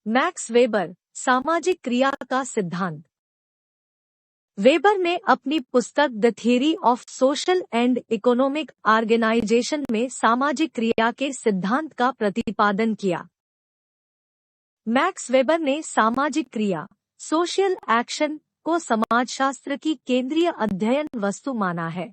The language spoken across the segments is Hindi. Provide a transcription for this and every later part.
मैक्स वेबर, सामाजिक क्रिया का सिद्धांत। वेबर ने अपनी पुस्तक the theory of social and economic organisation में सामाजिक क्रिया के सिद्धांत का प्रतिपादन किया। मैक्स वेबर ने सामाजिक क्रिया, सोशल एक्शन को समाजशास्त्र की केंद्रीय अध्ययन वस्तु माना है।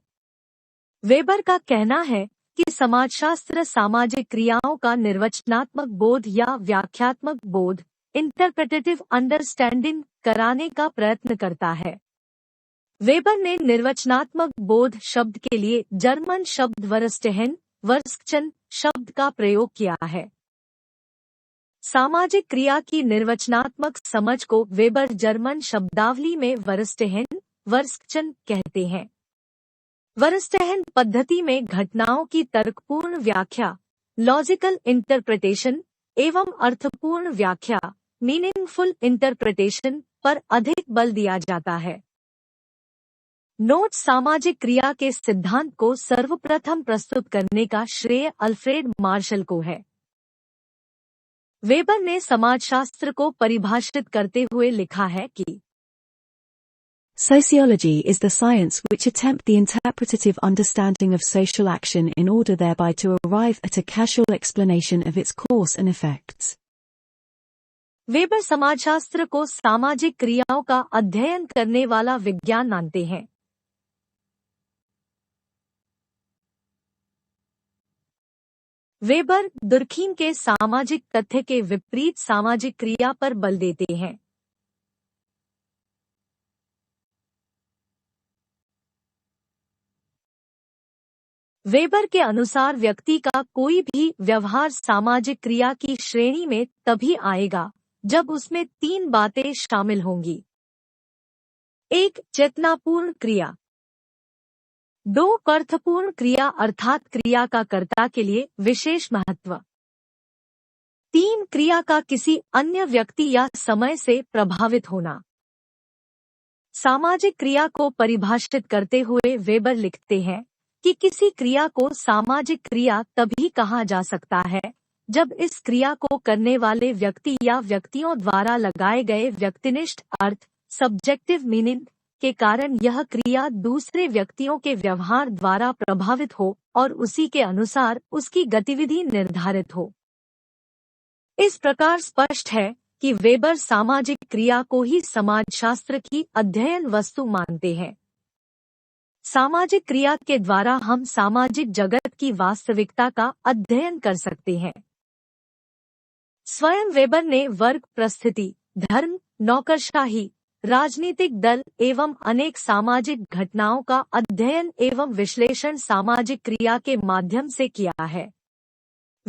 वेबर का कहना है कि समाजशास्त्र सामाजिक क्रियाओं का निर्वचनात्मक बोध या व्याख्यात्मक बोध, इंटरप्रेटेटिव अंडरस्टैंडिंग कराने का प्रयत्न करता है। वेबर ने निर्वचनात्मक बोध शब्द के लिए जर्मन शब्द वरस्टेहन, वर्स्कचन शब्द का प्रयोग किया है। सामाजिक क्रिया की निर्वचनात्मक समझ को वेबर जर्मन शब्दावली में वरस्टेहन, वर्स्कचन कहते हैं। वरस्टेहन पद्धति में घटनाओं की तर्कपूर्ण व्याख्या, लॉजिकल इंटरप्रिटेशन एवं अर्थपूर्ण व्याख्या, मीनिंगफुल इंटरप्रिटेशन पर अधिक बल दिया जाता है। नोट: सामाजिक क्रिया के सिद्धांत को सर्वप्रथम प्रस्तुत करने का श्रेय अल्फ्रेड मार्शल को है। वेबर ने समाजशास्त्र को परिभाषित करते हुए लिखा है कि Sociology is the science which attempt the interpretative understanding of social action in order thereby to arrive at a causal explanation of its cause and effects. Weber समाजशास्त्र को सामाजिक क्रियाओं का अध्ययन करने वाला विज्ञान मानते हैं। वेबर दुर्खीम के सामाजिक तथ्य के विपरीत सामाजिक क्रिया पर बल देते हैं। वेबर के अनुसार व्यक्ति का कोई भी व्यवहार सामाजिक क्रिया की श्रेणी में तभी आएगा जब उसमें 3 बातें शामिल होंगी। 1. चेतनापूर्ण क्रिया। 2. अर्थपूर्ण क्रिया अर्थात क्रिया का कर्ता के लिए विशेष महत्व। 3. क्रिया का किसी अन्य व्यक्ति या समय से प्रभावित होना। सामाजिक क्रिया को परिभाषित करते हुए वेबर लिखते हैं कि किसी क्रिया को सामाजिक क्रिया तभी कहा जा सकता है जब इस क्रिया को करने वाले व्यक्ति या व्यक्तियों द्वारा लगाए गए व्यक्तिनिष्ठ अर्थ, सब्जेक्टिव मीनिंग के कारण यह क्रिया दूसरे व्यक्तियों के व्यवहार द्वारा प्रभावित हो और उसी के अनुसार उसकी गतिविधि निर्धारित हो। इस प्रकार स्पष्ट है कि वेबर सामाजिक क्रिया को ही समाजशास्त्र की अध्ययन वस्तु मानते हैं। सामाजिक क्रिया के द्वारा हम सामाजिक जगत की वास्तविकता का अध्ययन कर सकते हैं। स्वयं वेबर ने वर्ग परिस्थिति, धर्म, नौकरशाही, राजनीतिक दल एवं अनेक सामाजिक घटनाओं का अध्ययन एवं विश्लेषण सामाजिक क्रिया के माध्यम से किया है।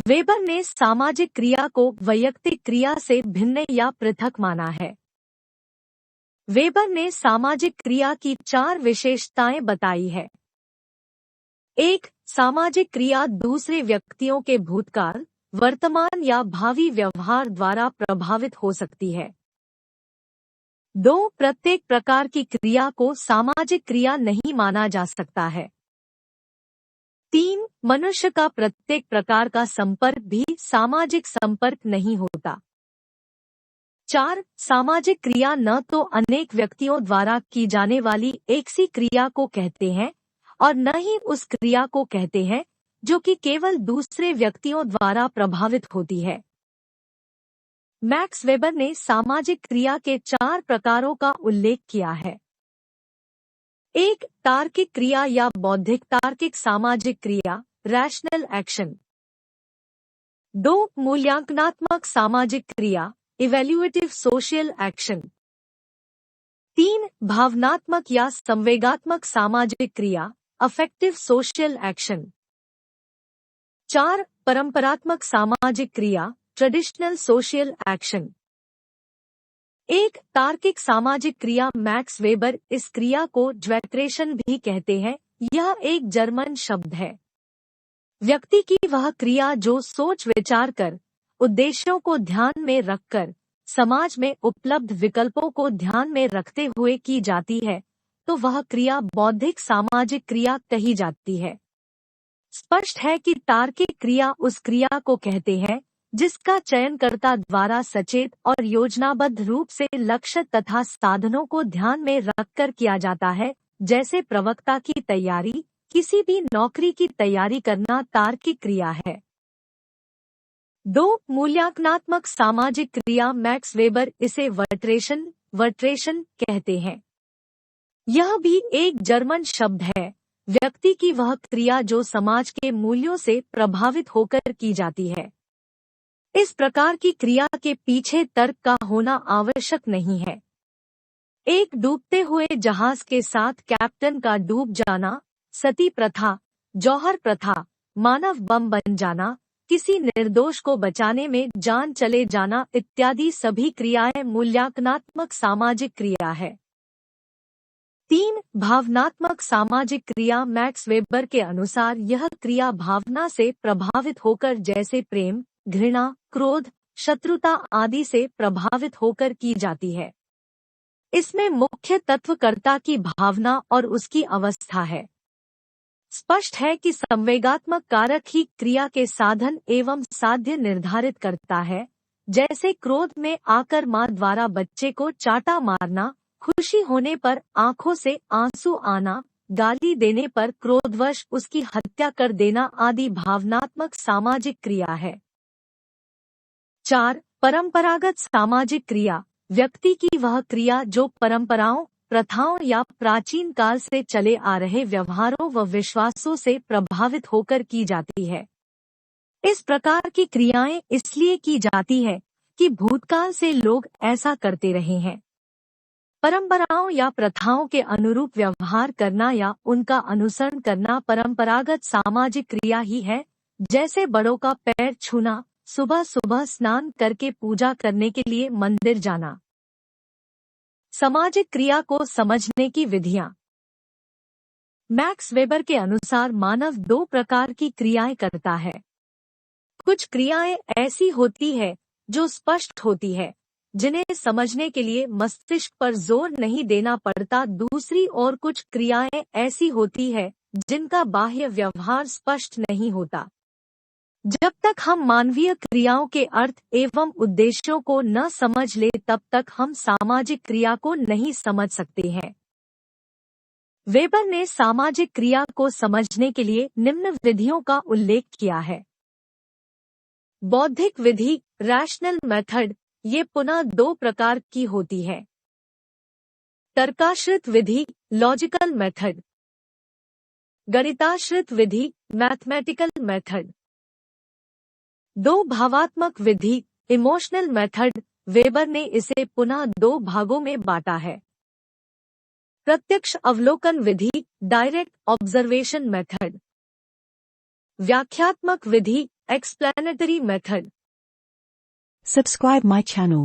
वेबर ने सामाजिक क्रिया को वैयक्तिक क्रिया से भिन्न या पृथक माना है। वेबर ने सामाजिक क्रिया की 4 विशेषताएं बताई है। 1. सामाजिक क्रिया दूसरे व्यक्तियों के भूतकाल, वर्तमान या भावी व्यवहार द्वारा प्रभावित हो सकती है। 2. प्रत्येक प्रकार की क्रिया को सामाजिक क्रिया नहीं माना जा सकता है। 3. मनुष्य का प्रत्येक प्रकार का संपर्क भी सामाजिक संपर्क नहीं होता। 4. सामाजिक क्रिया न तो अनेक व्यक्तियों द्वारा की जाने वाली एक सी क्रिया को कहते हैं और न ही उस क्रिया को कहते हैं जो कि केवल दूसरे व्यक्तियों द्वारा प्रभावित होती है। मैक्स वेबर ने सामाजिक क्रिया के 4 प्रकारों का उल्लेख किया है। 1. तार्किक क्रिया या बौद्धिक तार्किक सामाजिक क्रिया, रैशनल एक्शन। 2. मूल्यांकनात्मक सामाजिक क्रिया, इवैल्यूएटिव सोशल एक्शन। 3. भावनात्मक या संवेगात्मक सामाजिक क्रिया, अफेक्टिव सोशल एक्शन। 4. परंपरात्मक सामाजिक क्रिया, ट्रेडिशनल सोशल एक्शन। 1. तार्किक सामाजिक क्रिया। मैक्स वेबर इस क्रिया को ज्वैक्रेशन भी कहते हैं। यह एक जर्मन शब्द है। व्यक्ति की वह क्रिया जो सोच विचार कर, उद्देश्यों को ध्यान में रखकर, समाज में उपलब्ध विकल्पों को ध्यान में रखते हुए की जाती है, तो वह क्रिया बौद्धिक सामाजिक क्रिया कही जाती है। स्पष्ट है कि तार्किक क्रिया उस क्रिया को कहते हैं जिसका चयनकर्ता द्वारा सचेत और योजनाबद्ध रूप से लक्ष्य तथा साधनों को ध्यान में रखकर किया जाता है, जैसे प्रवक्ता की तैयारी, किसी भी नौकरी की तैयारी करना तार्किक क्रिया है। 2. मूल्यांकनात्मक सामाजिक क्रिया। मैक्स वेबर इसे वर्ट्रेशन कहते हैं। यह भी एक जर्मन शब्द है। व्यक्ति की वह क्रिया जो समाज के मूल्यों से प्रभावित होकर की जाती है। इस प्रकार की क्रिया के पीछे तर्क का होना आवश्यक नहीं है। एक डूबते हुए जहाज के साथ कैप्टन का डूब जाना, सती प्रथा, जौहर प्रथा, मानव बम बन जाना, किसी निर्दोष को बचाने में जान चले जाना इत्यादि सभी क्रियाएं मूल्यांकनात्मक सामाजिक क्रिया है। 3. भावनात्मक सामाजिक क्रिया। मैक्स वेबर के अनुसार यह क्रिया भावना से प्रभावित होकर, जैसे प्रेम, घृणा, क्रोध, शत्रुता आदि से प्रभावित होकर की जाती है। इसमें मुख्य तत्व कर्ता की भावना और उसकी अवस्था है। स्पष्ट है कि संवेगात्मक कारक ही क्रिया के साधन एवं साध्य निर्धारित करता है, जैसे क्रोध में आकर मां द्वारा बच्चे को चाटा मारना, खुशी होने पर आंखों से आंसू आना, गाली देने पर क्रोधवश उसकी हत्या कर देना आदि भावनात्मक सामाजिक क्रिया है। 4. परंपरागत सामाजिक क्रिया। व्यक्ति की वह क्रिया जो परंपराओं, प्रथाओं या प्राचीन काल से चले आ रहे व्यवहारों व विश्वासों से प्रभावित होकर की जाती है। इस प्रकार की क्रियाएं इसलिए की जाती है कि भूतकाल से लोग ऐसा करते रहे हैं। परंपराओं या प्रथाओं के अनुरूप व्यवहार करना या उनका अनुसरण करना परंपरागत सामाजिक क्रिया ही है, जैसे बड़ों का पैर छूना, सुबह सुबह स्नान करके पूजा करने के लिए मंदिर जाना। सामाजिक क्रिया को समझने की विधियां। मैक्स वेबर के अनुसार मानव 2 प्रकार की क्रियाएं करता है। कुछ क्रियाएं ऐसी होती है जो स्पष्ट होती है, जिन्हें समझने के लिए मस्तिष्क पर जोर नहीं देना पड़ता। दूसरी ओर कुछ क्रियाएं ऐसी होती है जिनका बाह्य व्यवहार स्पष्ट नहीं होता। जब तक हम मानवीय क्रियाओं के अर्थ एवं उद्देश्यों को न समझ ले, तब तक हम सामाजिक क्रिया को नहीं समझ सकते हैं। वेबर ने सामाजिक क्रिया को समझने के लिए निम्न विधियों का उल्लेख किया है। बौद्धिक विधि, रैशनल मेथड, ये पुनः 2 प्रकार की होती है। तर्काश्रित विधि, लॉजिकल मेथड। गणिताश्रित विधि, मैथमेटिकल मेथड। 2 भावात्मक विधि, इमोशनल मेथड। वेबर ने इसे पुनः 2 भागों में बांटा है। प्रत्यक्ष अवलोकन विधि, डायरेक्ट ऑब्जर्वेशन मेथड। व्याख्यात्मक विधि, explanatory method. Subscribe my channel.